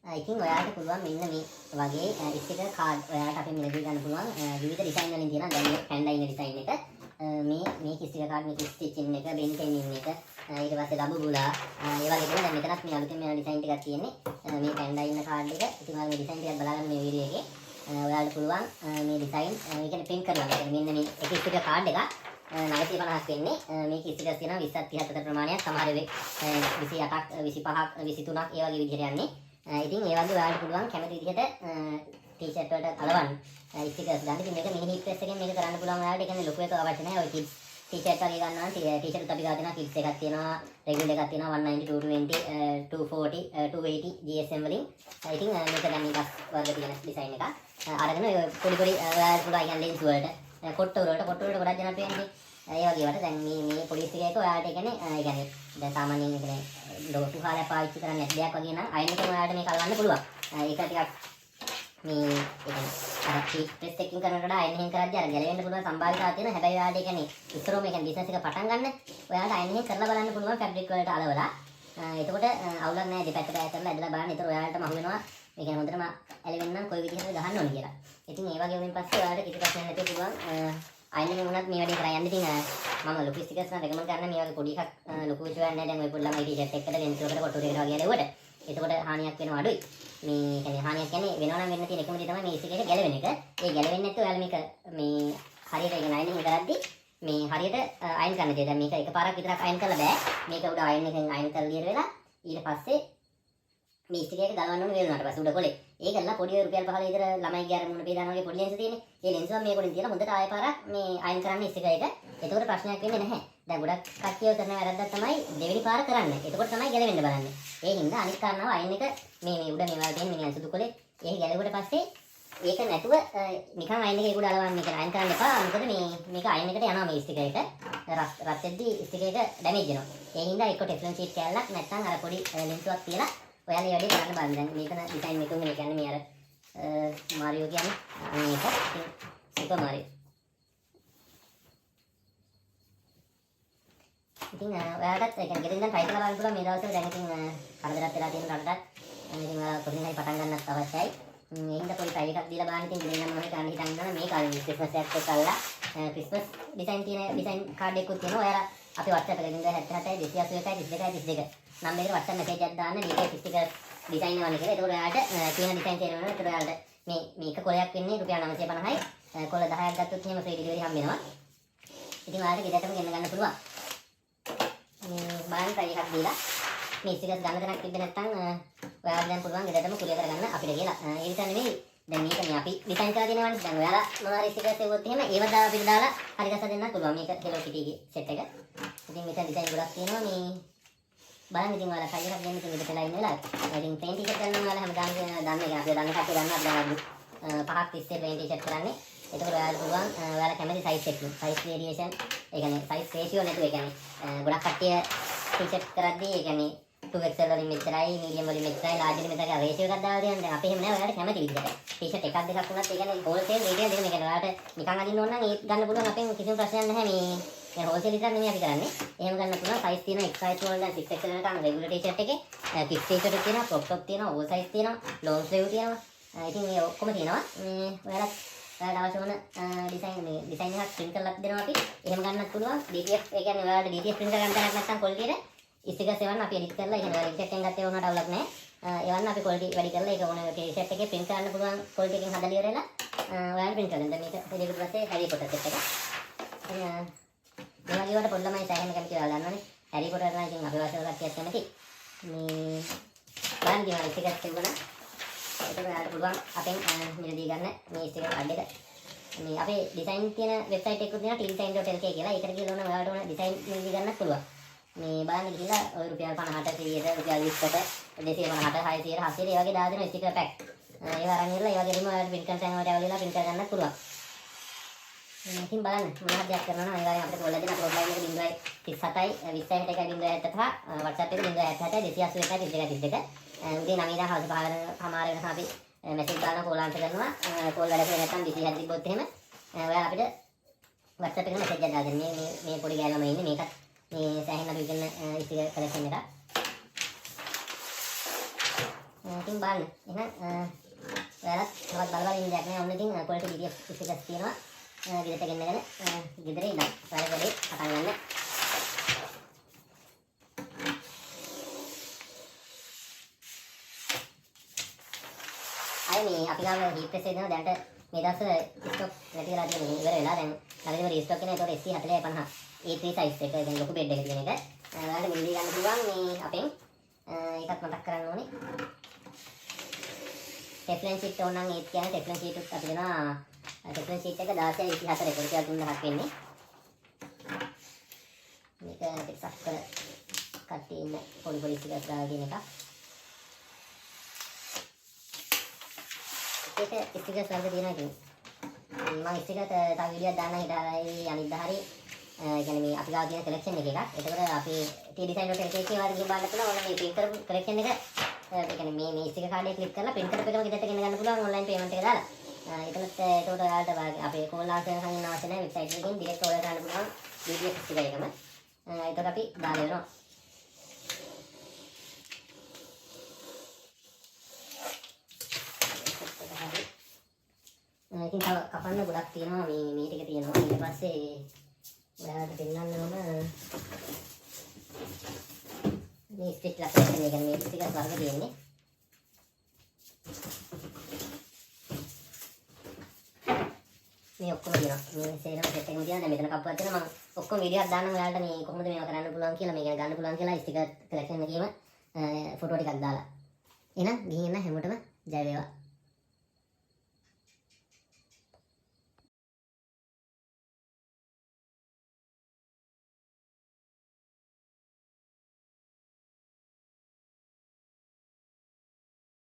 ඉතින් ඔයාලට පුළුවන් මෙන්න මේ වගේ ස්ටිකර් කාඩ් ඔයාලට අපි මිලදී ගන්න පුළුවන් විවිධ ඩිසයින් වලින් තියෙනවා. දැන් මේ පැන්ඩා ඉන්න ඩිසයින් එක මේ ස්ටිකර් කාඩ් මේක ස්ටිචින් එක බෙන්ටෙනින් එක ඊට පස්සේ ලබු බුලා ඒ වගේ දේවල්. දැන් මෙතනත් මේ අලුතෙන් මේ ඩිසයින් ටිකක් තියෙන්නේ මේ පැන්ඩා ඉන්න කාඩ් එක. ඉතින් ඔයාලා මේ ඩිසයින් ටිකක් බලාගන්න මේ වීඩියෝ එකේ. ඔයාලට පුළුවන් මේ ඩිසයින් ඒ කියන්නේ print කරලා ගන්න. මෙන්න මේ එක ස්ටිකර් කාඩ් එක 950ක් වෙන්නේ. මේකේ ස්ටිකර්ස් තියෙනවා 20ක් 30ක් අතර ප්‍රමාණයක්. සමහර වෙලේ 28ක් 25ක් 23ක් ඒ වගේ විදිහට යන්නේ. ඉතින් ඒ වගේ ඔයාලට පුළුවන් කැමති විදිහට ටී-ෂර්ට් වලට අලවන්න ස්ටිකර්ස් ගන්න. ඉතින් මේක මිනි හීට් ප්‍රෙස් එකෙන් මේක කරන්න පුළුවන් ඔයාලට. ඒ කියන්නේ ලොකු එක අවශ්‍ය නැහැ. ඔය කිඩ්ස් ටී-ෂර්ට් වගේ ගන්නවා නම් ටී-ෂර්ට් අපි ගාව තියෙනවා කිඩ්ස් එකක් තියෙනවා, රෙගුලර් එකක් තියෙනවා 190 220 240 280 GSM වලින්. ඉතින් මේක දැන් මේ බස් වර්ග තියෙන ඩිසයින් එක. අරගෙන ඔය පොඩි පොඩි ඔයාලට පුළුවන් කියන්නේ ලෙන්ස් වලට කොට්ට වලට ගොඩක් ජනප්‍රියනේ. ඒ වගේ වට දැන් මේ පොලිස් එකේක ඔයාලට කියන්නේ දැන් සාමාන්‍යයෙන් කියන්නේ ලොකු කාලයක් පාවිච්චි කරන්නේ නැති දෙයක් වගේ නම් අයන් එකෙන් ඔයාලට මේක අල්ලන්න පුළුවන්. ඒක ටිකක් මේ අර හීට් ප්‍රෙස් එකකින් කරනකොට අයන් එකෙන් කරද්දී අර ගැලවෙන්න පුළුවන් සම්භාවිතාවක් තියෙනවා. හැබැයි ඔයාලට කියන්නේ ඉස්සරෝ මේ කියන්නේ බිස්නස් එක පටන් ගන්න ඔයාලට අයන් එකෙන් කරලා බලන්න පුළුවන් ෆැබ්‍රික් වලට අලවලා. එතකොට අවුලක් නැහැ. දෙපැත්තට ඈ කරලා ඇදලා බලන්න. ඒතර ඔයාලටම අහු වෙනවා මේ කියන්නේ හොඳටම ඇලෙන්න නම් කොයි විදිහටද ගහන්න ඕනේ කියලා. ඉතින් ඒ වගේ වලින් පස්සේ ඔයාලට කිසි ප්‍රශ්නයක් නැතුව පුළුවන් අයන් එකෙන් උනත් මේ වැඩේ කරා යන්න. ඉතින් මම ලොකු ස්ටිකර්ස් නම් රෙකමන්ඩ් කරන්නේ මේ වගේ පොඩි එකක් ලොකු විශ්වාසයක් නැහැ. දැන් ඔය පොඩි ළමයි ටී-ෂර්ට් එකකට ලෙන්ස් එකකට කොටුරේකට වගේ ලෙව්වට. එතකොට හානියක් වෙනවා අඩුයි. මේ කියන්නේ හානියක් කියන්නේ වෙනවා නම් වෙන්න තියෙන එකම දේ තමයි මේ ස්ටිකර් එක ගැලවෙන එක. ඒ ගැලවෙන්නේ නැත්නම් ඔයාලා මේක මේ හරියට ඉගෙන අයන් එකෙන් කරද්දී මේ හරියට අයන් කරන්න තියෙනවා. දැන් මේක එකපාරක් විතරක් අයන් කරලා බෑ. මේක උඩ අයන් එකෙන් අයන් කරලා ලියර වෙලා ඊට පස්සේ මේ ස්ටිකර් එක ගලවන්න ඕනේ වේලුණාට පස්සේ උඩ කොලේ. ඒකලා පොඩි රුපියල් 15 විතර ළමයිගේ අර මුණ පේදාන වගේ පොඩි ලෙන්ස් තියෙන්නේ. ඒ ලෙන්ස් එක මේ කොටින් තියලා හොඳට ආයෙ පාරක් මේ අයන් කරන්න ස්ටිකර් එක. එතකොට ප්‍රශ්නයක් වෙන්නේ නැහැ. දැන් ගොඩක් කට්ටිය කරන වැරද්දක් තමයි දෙවෙනි පාර කරන්නේ. එතකොට තමයි ගැලවෙන්න බලන්නේ. ඒ හින්දා අනිත් කාරණාව අයන් එක මේ උඩ මේ වගේ තියෙන මිනිහන් සුදු කොලේ ඒක ගැලවුවට පස්සේ ඒක නැතුව නිකන් අයන් එකේ උඩ අලවන්න මේක අයන් කරන්න එපා. මොකද මේක අයන් එකට යනවා මේ ස්ටිකර් එක. රත් වෙද්දී ස්ටිකර් එක ඩැමේජ් වෙනවා. ඒ හින්දා එක්ක ටෙෆ්ලොන් ෂීට් කෑල්ලක් නැත්නම් අර පොඩි ලෙන්ස් එකක් තියලා ඔයාලා මේ වැඩේ කරන්න බලන්න. දැන් මේකන ඩිසයින් එක උන්නේ කියන්නේ මේ අර මාරියෝ කියන්නේ මේක සුපර් මාරියෝ. ඉතින් ඔයාලටත් ඒ කියන්නේ ගෙදරින් දැන් try කරලා බලන්න පුළුවන් මේ දවස්වල. දැන් ඉතින් කරදරයක් වෙලා තියෙන රටට ඉතින් ඔයාලා කොටින් හරි පටන් ගන්නත් අවශ්‍යයි. මේ හින්දා පොඩි try එකක් දීලා බලන්න. ඉතින් ගෙදරින් නම් මොනවද කරන්න හිතන් ඉන්නවා මේක අර ක්‍රිස්මස් එකත් එක්ක අල්ලලා ක්‍රිස්මස් ඩිසයින් තියෙන ඩිසයින් කාඩ් එකකුත් තියෙනවා. ඔයාලා අපි WhatsApp එකකින් 77 281 32 32 නම්බරේට WhatsApp message එකක් දාන්න මේක ස්ටිකර් ඩිසයින් කරනවා කියලා. ඒකෝර ඔයාලට තියෙන ඩිසයින් තේරෙනවා. ඒතර ඔයාලට මේක කොලයක් වෙන්නේ රුපියල් 950යි. කොල 10ක් ගත්තොත් එහෙම ෆ්‍රී ඩෙලිවරි හම්බ වෙනවා. ඉතින් ඔයාලට ගෙදරටම ගෙන්න ගන්න පුළුවන්. මේ බලන්න try එකක් දීලා මේ ස්ටිකර්ස් ගන්න තැනක් තිබ්බේ නැත්නම් ඔයාලා දැන් පුළුවන් ගෙදරටම කුලිය කරගන්න අපිට කියලා. ඒ නිසා නෙමෙයි දැන් මේක මේ අපි ඩිසයින් කරලා තියෙනවනේ. දැන් ඔයාලා මොනවා හරි ස්ටිකර්ස් එවුවොත් එහෙම ඒව දාලා අපිට දාලා හරි ගස්ස දෙන්නත් පුළුවන්. මේක Hello Kitty ගේ සෙට් එක. ඉතින් මෙතන ඩිසයින් ගොඩක් තියෙනවා. මේ බලන්න ඉතින් ඔයාලා try එකක් දෙන්න ඉතින් මෙතන වෙලා ඉන්න වෙලාවට. ඉතින් plain t-shirt ගන්න ඔයාලා හැමදාම දන්නේ අපි දන්න කට්ටිය දන්නවා. අපි දැන් පහක් තිස්සේ plain t-shirt කරන්නේ. එතකොට ඔයාලා පුළුවන් ඔයාලා කැමති size එකකින් size variation ඒ කියන්නේ size ratio නැතුව ඒ කියන්නේ ගොඩක් කට්ටිය t-shirt කරද්දී ඒ කියන්නේ 2XL වලින් මෙච්චරයි medium වලින් මෙච්චරයි large වලින් මෙච්චරයි ratio එකක් දාලා තියෙනවා. දැන් අපි එහෙම නෑ. ඔයාලට කැමති විදිහට t-shirt එකක් දෙකක් වුණත් ඒ කියන්නේ wholesale retail දෙක මේක ඔයාලට නිකන් අදින්න ඕන නම් ඒක ගන්න පුළුවන්. අපෙන් කිසිම ප්‍රශ්නයක් නැහැ. මේ wholesale විතරක් නෙමෙයි අපි කරන්නේ. එහෙම ගන්න පුළුවන්. size තියෙනවා X size වල දැන් 6XL වෙනකන් regular t-shirt එකේ kids t-shirt තියෙනවා, crop top තියෙනවා, oversize තියෙනවා, long sleeve තියෙනවා. ඉතින් මේ ඔක්කොම තියෙනවා. මේ ඔයාලට අවශ්‍ය වන ඩිසයින් එකක් print කරලා දෙනවා අපි. එහෙම ගන්නත් පුළුවන්. DTF ඒ කියන්නේ ඔයාලට DTF print කරගන්න තැනක් නැත්නම් quality ස්ටිකර්ස් එවන්න අපි edit කරලා ඉතින් ඔයාලා ටෙක්ස්ට් එකෙන් ගත්තේ වුණාට අවුලක් නැහැ. එවන්න අපි quality වැඩි කරලා ඒක ඕන ටී-ෂර්ට් එකේ print කරන්න පුළුවන් quality එකෙන් හදලා ඉවරලා ඔයාලා print කරගන්න. දැන් මේක ඊට පස්සේ හැරි පොටර් සෙට් එක. මේ වගේ වට පොඩි ළමයි සෑහෙන කැමති ඔයාලා දන්නවනේ. හැරි පොටර් නම් ඉතින් අපි වශයෙන් කට්ටියක් කැමති. මේ බලන්න දිනවා ස්ටිකර්ස් තිබුණා. ඒක ඔයාලට පුළුවන් අපෙන් මිලදී ගන්න මේ ස්ටිකර් කාඩ් එක. මේ අපේ ඩිසයින් තියෙන වෙබ්සයිට් එකකුත් තියෙනවා tdesign.lk කියලා. ඒකට ගිහලා ඕන ඔයාලට ඕන ඩිසයින් මිලදී ගන්නත් පුළුවන්. මේ බලන්න ගිහලා ඔය රුපියල් 50ට 100ට රුපියල් 20ට 250ට 600ට 700ට ඒ වගේ දාලා දෙන ස්ටිකර් පැක්. ඒව අරන් ඉරලා ඒ වගේම ඔයාලට print කරන තැන් වලට ඇවිල්ලා print කරගන්නත් පුළුවන්. ඉතින් බලන්න මොන හදයක් කරනවා නම් ඒ වගේ අපිට කෝල් දෙන්න අපේ ඔන්ලයින් එක 037යි 20යි 171 WhatsApp එක 077 281 32 උදේ 9 ඉඳන් හවස 5 වෙනකම් අපි මැසේජ් දාන කෝල් ආන්සර් කරනවා. කෝල් වැඩ කරේ නැත්නම් බිසි හරි තිබ්බොත් එහෙම ඔයා අපිට WhatsApp එකේ මැසේජ් එකක් දාන්න. මේ පොඩි ගෑනම ඉන්නේ මේකත් මේ සෑහෙන අපි ඉගෙන ස්ටිකර් කලෙක්ෂන් එක. ඉතින් බලන්න. එහෙනම් ඔයාලත් තවත් බලබල ඉන්න දෙයක් නෑ. ඔන්න ඉතින් quality PDF stickers තියෙනවා. ගෙදරට ගෙන්නගෙන ගෙදර ඉඳන් ඔයාලා වැඩේ පටන් ගන්න. අය මේ අපි ගාව heat press එක දෙනවා. දැනට මේ දවස්වල ස්ටොක් නැති වෙලා තියෙන ඉවර වෙලා දැන් ළඟදිම රීස්ටොක් වෙන. ඒතකොට SC 4050 A3 size එක කියන්නේ ලොකු බෙඩ් එක තියෙන එක. ඔයාලට මිලදී ගන්න පුළුවන් මේ අපෙන්. ඒකත් මතක් කරන්න ඕනේ. ටෙෆ්ලන් ෂීට් ඕන නම් ඒත් කියන්නේ ටෙෆ්ලන් ෂීට් උත් අපි දෙනවා. ටෙෆ්ලන් ෂීට් එක 1624 රුපියල් 3000ක් වෙන්නේ. මේක ටිකක් කර කට්ටි ඉන්න පොඩි පොඩි ස්ටිකර්ස් දාලා තියෙන එකක්. ඒක ස්ටිකර්ස් වර්ග තියෙනවා ඉතින්. මම ස්ටිකර් තව වීඩියෝයක් දාන්න හිතාලා අනිද්දා හරි කියන්නේ මේ අපි ගාව තියෙන කලෙක්ෂන් එකක්. එතකොට අපි tdesign.lk එකේ වල ගිහින් බලන්න පුළුවන්. ඔන්න මේ print කරපු කලෙක්ෂන් එක ඒ කියන්නේ මේ ස්ටිකර් කාඩ් එක ක්ලික් කරලා print කරපු එකම ගෙදරට ගෙන ගන්න පුළුවන් ඔන්ලයින් පේමන්ට් එක දාලා. එතනත් ඒකට ඔයාලට අපේ කෝල් ආන්සර් හංගන්න අවශ්‍ය නැහැ. වෙබ්සයිට් එකකින් ඩිරෙක්ට් ඕඩර් කරන්න පුළුවන් PDF ස්ටිකර් එකම. ඒකට අපි දාලා දෙනවා. ඉතින් තව කපන්න ගොඩක් තියෙනවා මේ ටික තියෙනවා. ඊට පස්සේ ඔයාලට පෙන්නන්න ඕන මේ ස්ටිච් ලක්ෂණ එක කියන්නේ මේ ස්ටිකර්ස් වර්ග තියෙන්නේ. මේ ඔක්කොම තියෙනවා. මේ සේරම සෙට් එකම තියෙනවා. දැන් මෙතන කප්පුවක් තියෙනවා. මම ඔක්කොම වීඩියෝ එකක් දාන්නම් ඔයාලට මේ කොහොමද මේවා කරන්න පුළුවන් කියලා මේක ගන්න පුළුවන් කියලා ස්ටිකර් කලෙක්ෂන් එකේම ෆොටෝ ටිකක් දාලා. එහෙනම් ගිහින් එන්න හැමෝටම ජය වේවා.